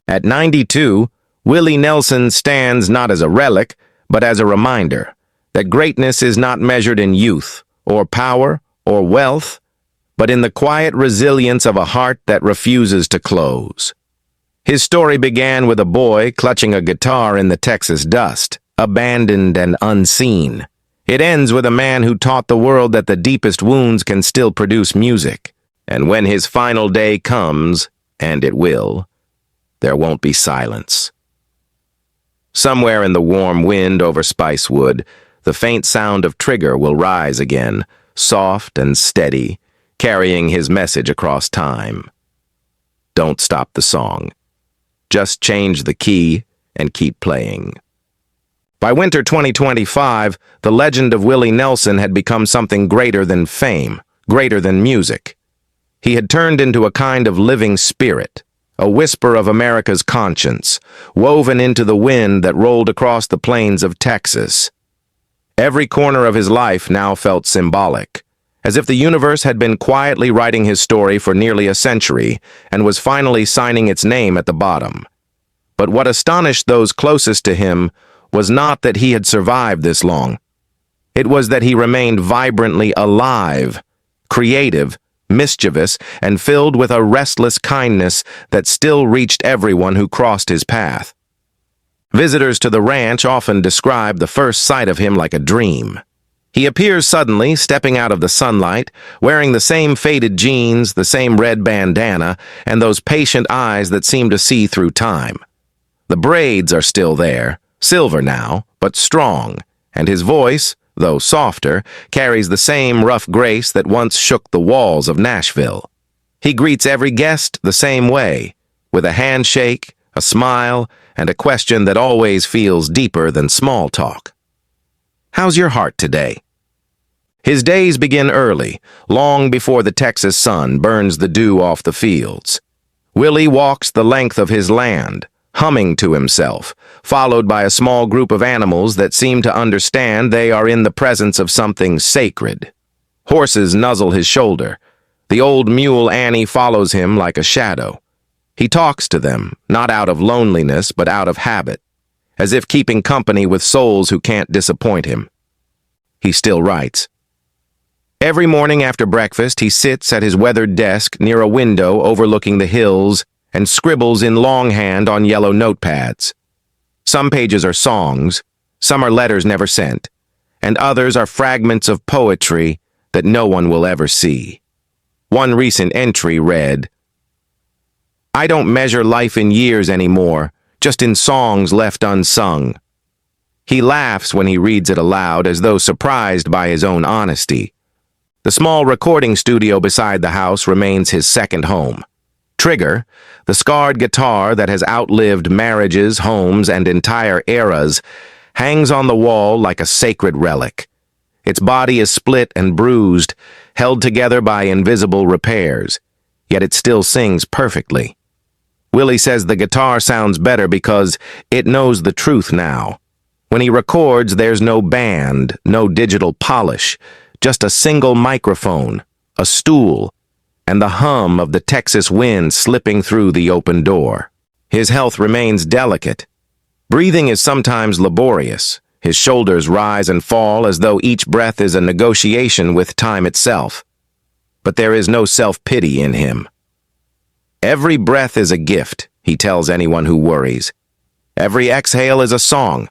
At 92, Willie Nelson stands not as a relic, but as a reminder that greatness is not measured in youth, or power, or wealth, but in the quiet resilience of a heart that refuses to close. His story began with a boy clutching a guitar in the Texas dust, abandoned and unseen. It ends with a man who taught the world that the deepest wounds can still produce music. And when his final day comes, and it will, there won't be silence. Somewhere in the warm wind over Spicewood, the faint sound of Trigger will rise again, soft and steady, carrying his message across time. Don't stop the song. Just change the key and keep playing. By winter 2025, the legend of Willie Nelson had become something greater than fame, greater than music. He had turned into a kind of living spirit, a whisper of America's conscience, woven into the wind that rolled across the plains of Texas. Every corner of his life now felt symbolic, as if the universe had been quietly writing his story for nearly a century and was finally signing its name at the bottom. But what astonished those closest to him was not that he had survived this long. It was that he remained vibrantly alive, creative, mischievous, and filled with a restless kindness that still reached everyone who crossed his path. Visitors to the ranch often describe the first sight of him like a dream. He appears suddenly, stepping out of the sunlight, wearing the same faded jeans, the same red bandana, and those patient eyes that seem to see through time. The braids are still there, silver now, but strong, and his voice, though softer, carries the same rough grace that once shook the walls of Nashville. He greets every guest the same way, with a handshake, a smile, and a question that always feels deeper than small talk. "How's your heart today?" His days begin early, long before the Texas sun burns the dew off the fields. Willie walks the length of his land, humming to himself, followed by a small group of animals that seem to understand they are in the presence of something sacred. Horses nuzzle his shoulder. The old mule Annie follows him like a shadow. He talks to them, not out of loneliness, but out of habit, as if keeping company with souls who can't disappoint him. He still writes. Every morning after breakfast, he sits at his weathered desk near a window overlooking the hills and scribbles in longhand on yellow notepads. Some pages are songs, some are letters never sent, and others are fragments of poetry that no one will ever see. One recent entry read, "I don't measure life in years anymore, just in songs left unsung." He laughs when he reads it aloud as though surprised by his own honesty. The small recording studio beside the house remains his second home. Trigger, the scarred guitar that has outlived marriages, homes, and entire eras, hangs on the wall like a sacred relic. Its body is split and bruised, held together by invisible repairs, yet it still sings perfectly. Willie says the guitar sounds better because it knows the truth now. When he records, there's no band, no digital polish, just a single microphone, a stool, and the hum of the Texas wind slipping through the open door. His health remains delicate. Breathing is sometimes laborious. His shoulders rise and fall as though each breath is a negotiation with time itself. But there is no self-pity in him. Every breath is a gift, he tells anyone who worries. Every exhale is a song.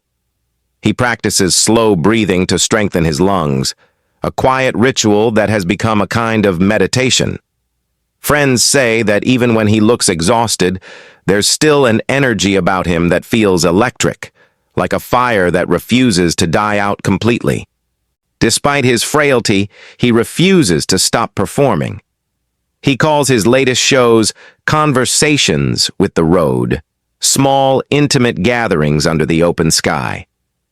He practices slow breathing to strengthen his lungs, a quiet ritual that has become a kind of meditation. Friends say that even when he looks exhausted, there's still an energy about him that feels electric, like a fire that refuses to die out completely. Despite his frailty, he refuses to stop performing. He calls his latest shows conversations with the road, small, intimate gatherings under the open sky.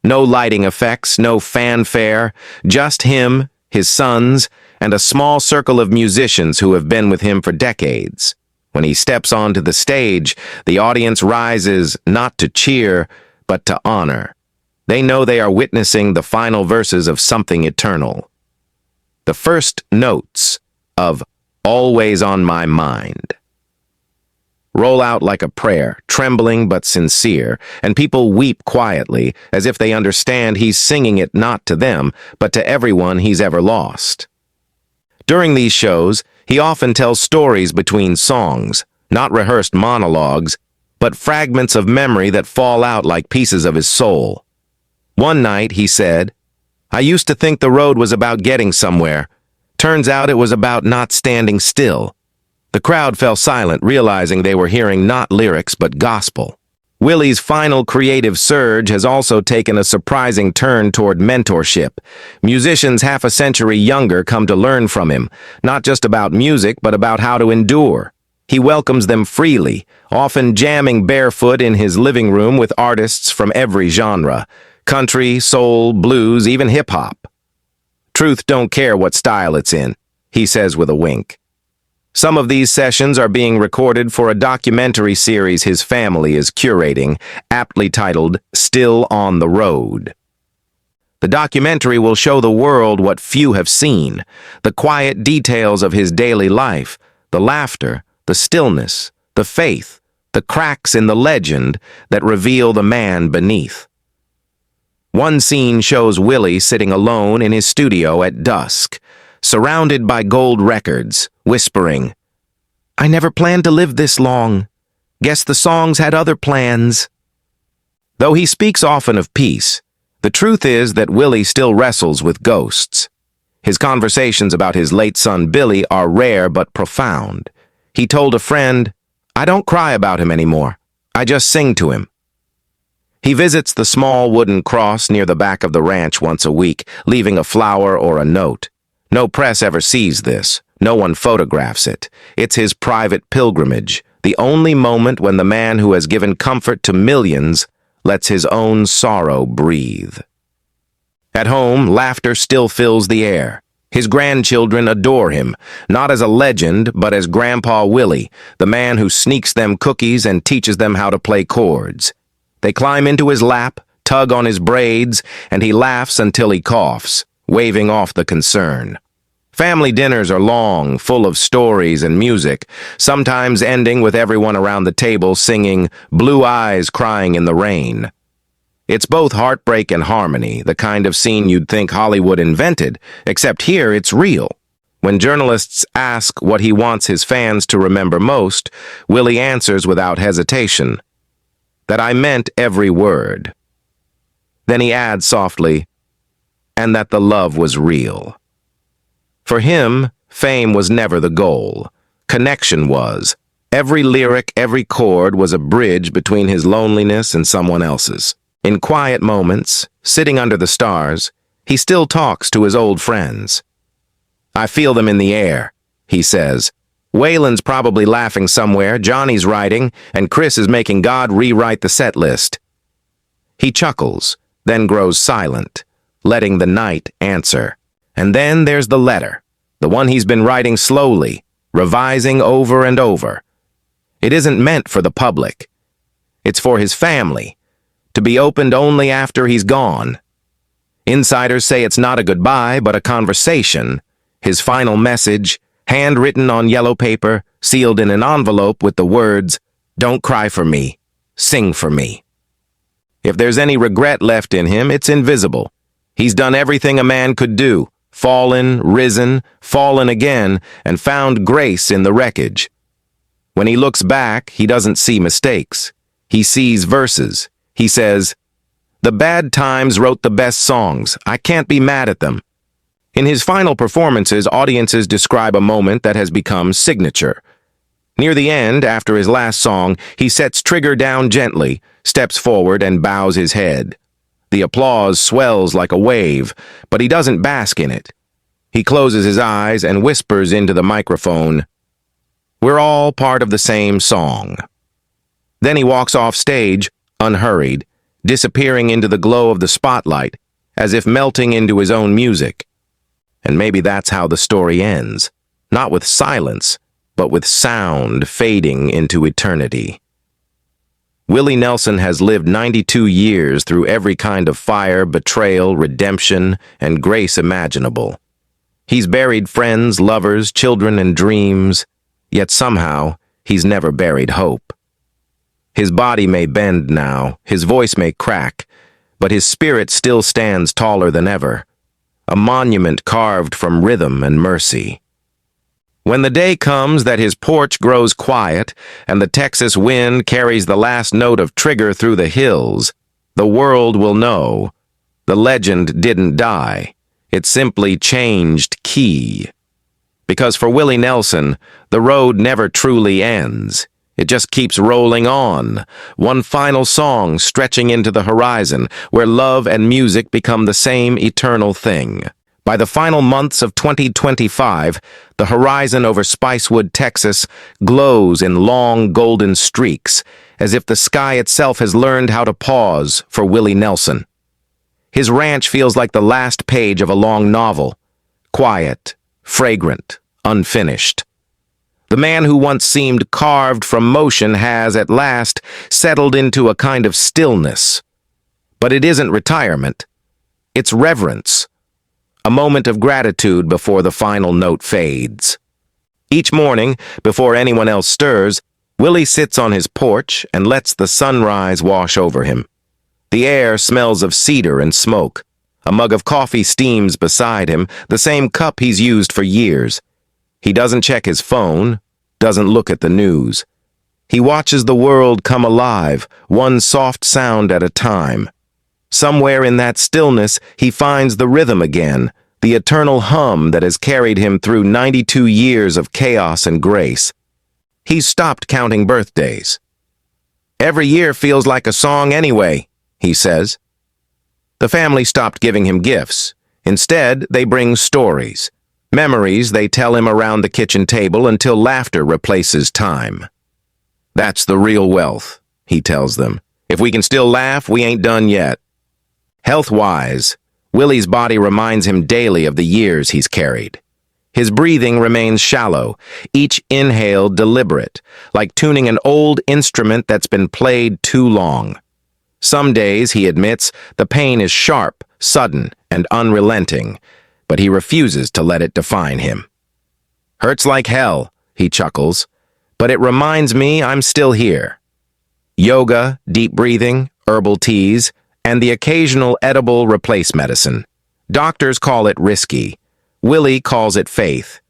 No lighting effects, no fanfare, just him, his sons, and a small circle of musicians who have been with him for decades. When he steps onto the stage, the audience rises not to cheer, but to honor. They know they are witnessing the final verses of something eternal. The first notes of "Always on My Mind" roll out like a prayer, trembling but sincere, and people weep quietly, as if they understand he's singing it not to them, but to everyone he's ever lost. During these shows, he often tells stories between songs, not rehearsed monologues, but fragments of memory that fall out like pieces of his soul. One night, he said, "I used to think the road was about getting somewhere. Turns out it was about not standing still." The crowd fell silent, realizing they were hearing not lyrics but gospel. Willie's final creative surge has also taken a surprising turn toward mentorship. Musicians half a century younger come to learn from him, not just about music, but about how to endure. He welcomes them freely, often jamming barefoot in his living room with artists from every genre: country, soul, blues, even hip-hop. "Truth don't care what style it's in," he says with a wink. Some of these sessions are being recorded for a documentary series his family is curating, aptly titled "Still on the Road." The documentary will show the world what few have seen, the quiet details of his daily life, the laughter, the stillness, the faith, the cracks in the legend that reveal the man beneath. One scene shows Willie sitting alone in his studio at dusk, surrounded by gold records, whispering, "I never planned to live this long. Guess the songs had other plans." Though he speaks often of peace, the truth is that Willie still wrestles with ghosts. His conversations about his late son Billy are rare but profound. He told a friend, "I don't cry about him anymore. I just sing to him." He visits the small wooden cross near the back of the ranch once a week, leaving a flower or a note. No press ever sees this. No one photographs it. It's his private pilgrimage, the only moment when the man who has given comfort to millions lets his own sorrow breathe. At home, laughter still fills the air. His grandchildren adore him, not as a legend, but as Grandpa Willie, the man who sneaks them cookies and teaches them how to play chords. They climb into his lap, tug on his braids, and he laughs until he coughs, waving off the concern. Family dinners are long, full of stories and music, sometimes ending with everyone around the table singing "Blue Eyes Crying in the Rain." It's both heartbreak and harmony, the kind of scene you'd think Hollywood invented, except here it's real. When journalists ask what he wants his fans to remember most, Willie answers without hesitation, that I meant every word. Then he adds softly, and that the love was real. For him, fame was never the goal. Connection was. Every lyric, every chord was a bridge between his loneliness and someone else's. In quiet moments, sitting under the stars, he still talks to his old friends. I feel them in the air, he says. Waylon's probably laughing somewhere, Johnny's writing, and Chris is making God rewrite the set list. He chuckles, then grows silent, letting the night answer. And then there's the letter, the one he's been writing slowly, revising over and over. It isn't meant for the public. It's for his family, to be opened only after he's gone. Insiders say it's not a goodbye, but a conversation. His final message, handwritten on yellow paper, sealed in an envelope with the words, "Don't cry for me, sing for me." If there's any regret left in him, it's invisible. He's done everything a man could do, fallen, risen, fallen again, and found grace in the wreckage. When he looks back, he doesn't see mistakes. He sees verses. He says, "The bad times wrote the best songs. I can't be mad at them." In his final performances, audiences describe a moment that has become signature. Near the end, after his last song, he sets Trigger down gently, steps forward, and bows his head. The applause swells like a wave, but he doesn't bask in it. He closes his eyes and whispers into the microphone, "We're all part of the same song." Then he walks off stage, unhurried, disappearing into the glow of the spotlight, as if melting into his own music. And maybe that's how the story ends, not with silence, but with sound fading into eternity. Willie Nelson has lived 92 years through every kind of fire, betrayal, redemption, and grace imaginable. He's buried friends, lovers, children, and dreams, yet somehow he's never buried hope. His body may bend now, his voice may crack, but his spirit still stands taller than ever, a monument carved from rhythm and mercy. When the day comes that his porch grows quiet and the Texas wind carries the last note of Trigger through the hills, the world will know the legend didn't die. It simply changed key. Because for Willie Nelson, the road never truly ends. It just keeps rolling on, one final song stretching into the horizon, where love and music become the same eternal thing. By the final months of 2025, the horizon over Spicewood, Texas, glows in long golden streaks, as if the sky itself has learned how to pause for Willie Nelson. His ranch feels like the last page of a long novel, quiet, fragrant, unfinished. The man who once seemed carved from motion has, at last, settled into a kind of stillness. But it isn't retirement. It's reverence. A moment of gratitude before the final note fades. Each morning, before anyone else stirs, Willie sits on his porch and lets the sunrise wash over him. The air smells of cedar and smoke. A mug of coffee steams beside him, the same cup he's used for years. He doesn't check his phone, doesn't look at the news. He watches the world come alive, one soft sound at a time. Somewhere in that stillness, he finds the rhythm again, the eternal hum that has carried him through 92 years of chaos and grace. He's stopped counting birthdays. "Every year feels like a song anyway," he says. The family stopped giving him gifts. Instead, they bring stories. Memories they tell him around the kitchen table until laughter replaces time. "That's the real wealth," he tells them. "If we can still laugh, we ain't done yet." Health-wise, Willie's body reminds him daily of the years he's carried. His breathing remains shallow, each inhale deliberate, like tuning an old instrument that's been played too long. Some days, he admits, the pain is sharp, sudden, and unrelenting, but he refuses to let it define him. "Hurts like hell," he chuckles, "but it reminds me I'm still here." Yoga, deep breathing, herbal teas, and the occasional edible replace medicine. Doctors call it risky. Willie calls it faith.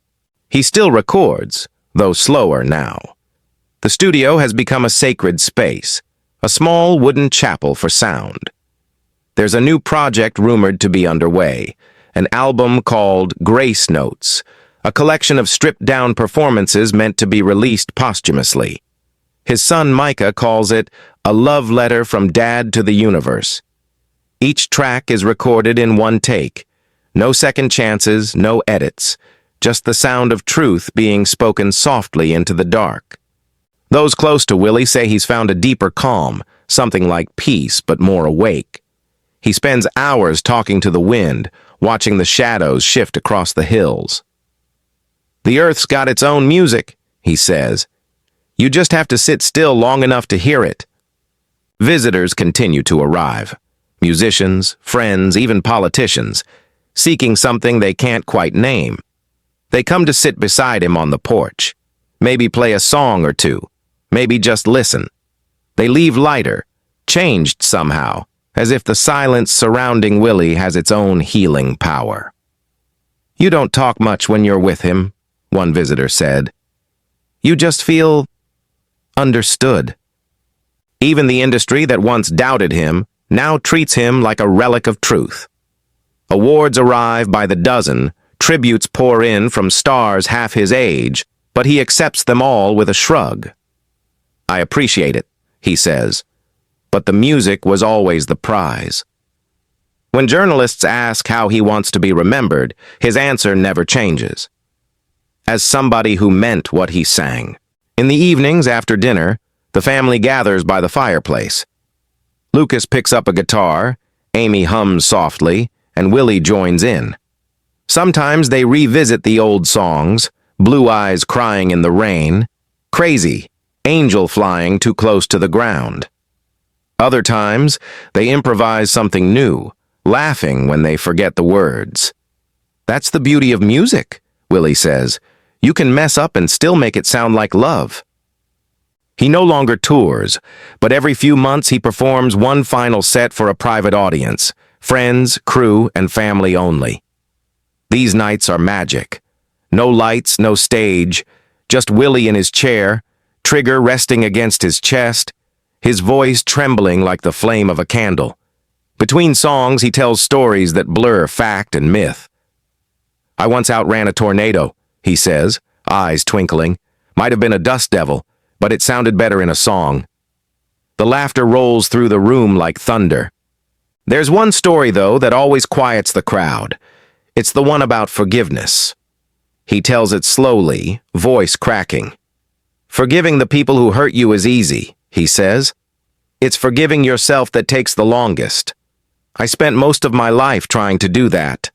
He still records, though slower now. The studio has become a sacred space, a small wooden chapel for sound. There's a new project rumored to be underway, an album called Grace Notes, a collection of stripped-down performances meant to be released posthumously. His son Micah calls it a love letter from Dad to the universe. Each track is recorded in one take. No second chances, no edits, just the sound of truth being spoken softly into the dark. Those close to Willie say he's found a deeper calm, something like peace but more awake. He spends hours talking to the wind, watching the shadows shift across the hills. "The earth's got its own music," he says. "You just have to sit still long enough to hear it." Visitors continue to arrive. Musicians, friends, even politicians, seeking something they can't quite name. They come to sit beside him on the porch, maybe play a song or two, maybe just listen. They leave lighter, changed somehow, as if the silence surrounding Willie has its own healing power. "You don't talk much when you're with him," one visitor said. "You just feel understood." Even the industry that once doubted him now treats him like a relic of truth. Awards arrive by the dozen, tributes pour in from stars half his age, but he accepts them all with a shrug. "I appreciate it," he says, "but the music was always the prize." When journalists ask how he wants to be remembered, his answer never changes. As somebody who meant what he sang. In the evenings after dinner, the family gathers by the fireplace. Lucas picks up a guitar, Amy hums softly, and Willie joins in. Sometimes they revisit the old songs, Blue Eyes Crying in the Rain, Crazy, Angel Flying Too Close to the Ground. Other times, they improvise something new, laughing when they forget the words. "That's the beauty of music," Willie says. "You can mess up and still make it sound like love." He no longer tours, but every few months he performs one final set for a private audience, friends, crew, and family only. These nights are magic. No lights, no stage, just Willie in his chair, trigger resting against his chest, his voice trembling like the flame of a candle. Between songs, he tells stories that blur fact and myth. "I once outran a tornado," he says, eyes twinkling. "Might have been a dust devil, but it sounded better in a song." The laughter rolls through the room like thunder. There's one story, though, that always quiets the crowd. It's the one about forgiveness. He tells it slowly, voice cracking. "Forgiving the people who hurt you is easy," he says. "It's forgiving yourself that takes the longest. I spent most of my life trying to do that."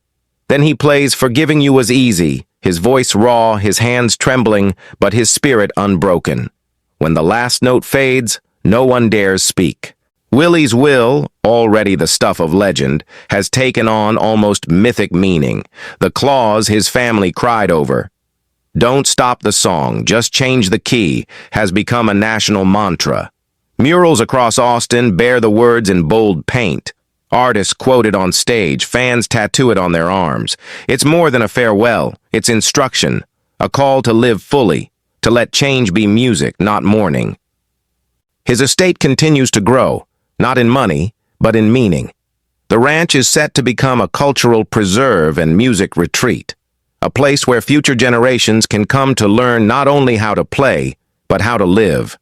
Then he plays "Forgiving You Was Easy," his voice raw, his hands trembling, but his spirit unbroken. When the last note fades, no one dares speak. Willie's will, already the stuff of legend, has taken on almost mythic meaning, the clause his family cried over. "Don't stop the song, just change the key," has become a national mantra. Murals across Austin bear the words in bold paint. Artists quote it on stage, fans tattoo it on their arms. It's more than a farewell, it's instruction, a call to live fully, to let change be music, not mourning. His estate continues to grow, not in money, but in meaning. The ranch is set to become a cultural preserve and music retreat, a place where future generations can come to learn not only how to play, but how to live.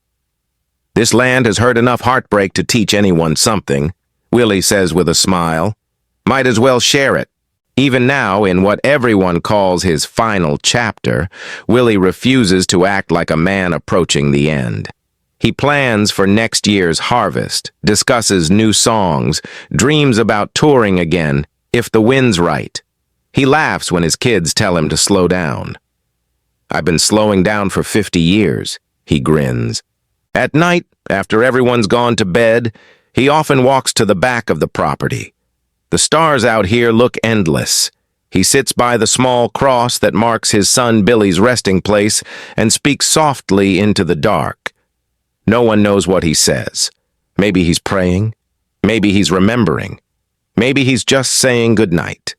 "This land has heard enough heartbreak to teach anyone something," Willie says with a smile. "Might as well share it." Even now, in what everyone calls his final chapter, Willie refuses to act like a man approaching the end. He plans for next year's harvest, discusses new songs, dreams about touring again, if the wind's right. He laughs when his kids tell him to slow down. "I've been slowing down for 50 years, he grins. At night, after everyone's gone to bed, he often walks to the back of the property. The stars out here look endless. He sits by the small cross that marks his son Billy's resting place and speaks softly into the dark. No one knows what he says. Maybe he's praying, Maybe he's remembering. Maybe he's just saying goodnight.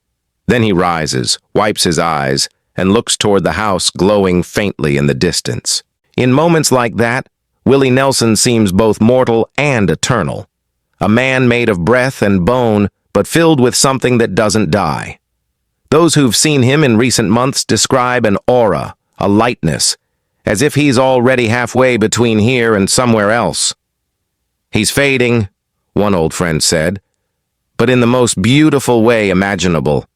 Then he rises, wipes his eyes, and looks toward the house glowing faintly in the distance. In moments like that, Willie Nelson seems both mortal and eternal. A man made of breath and bone, but filled with something that doesn't die. Those who've seen him in recent months describe an aura, a lightness, as if he's already halfway between here and somewhere else. "He's fading," one old friend said, "but in the most beautiful way imaginable."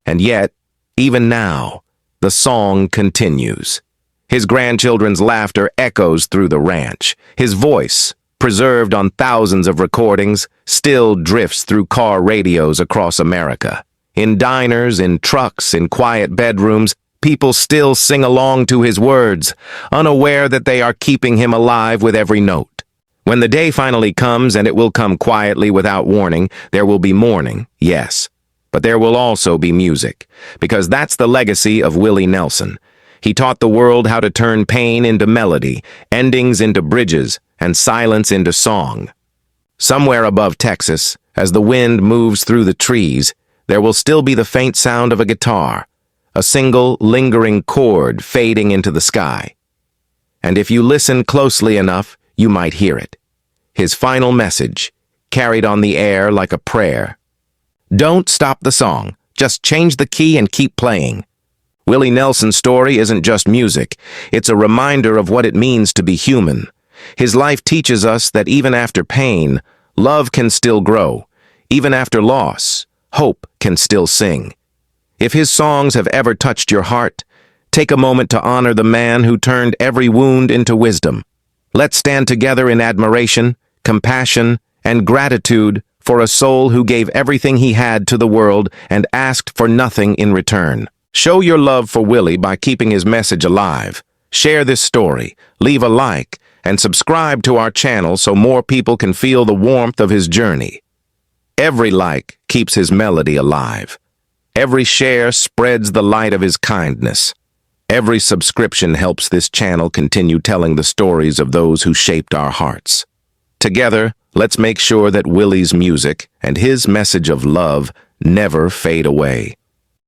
And yet, even now, the song continues. His grandchildren's laughter echoes through the ranch. His voice, preserved on thousands of recordings, still drifts through car radios across America. In diners, in trucks, in quiet bedrooms, people still sing along to his words, unaware that they are keeping him alive with every note. When the day finally comes, and it will come quietly without warning, there will be mourning, yes. But there will also be music, because that's the legacy of Willie Nelson. He taught the world how to turn pain into melody, endings into bridges, and silence into song. Somewhere above Texas, as the wind moves through the trees, there will still be the faint sound of a guitar, a single, lingering chord fading into the sky. And if you listen closely enough, you might hear it. His final message, carried on the air like a prayer. Don't stop the song. Just change the key and keep playing. Willie Nelson's story isn't just music. It's a reminder of what it means to be human. His life teaches us that even after pain, love can still grow. Even after loss, hope can still sing. If his songs have ever touched your heart, take a moment to honor the man who turned every wound into wisdom. Let's stand together in admiration, compassion, and gratitude for a soul who gave everything he had to the world and asked for nothing in return. Show your love for Willie by keeping his message alive. Share this story, leave a like, and subscribe to our channel so more people can feel the warmth of his journey. Every like keeps his melody alive. Every share spreads the light of his kindness. Every subscription helps this channel continue telling the stories of those who shaped our hearts. Together, let's make sure that Willie's music and his message of love never fade away.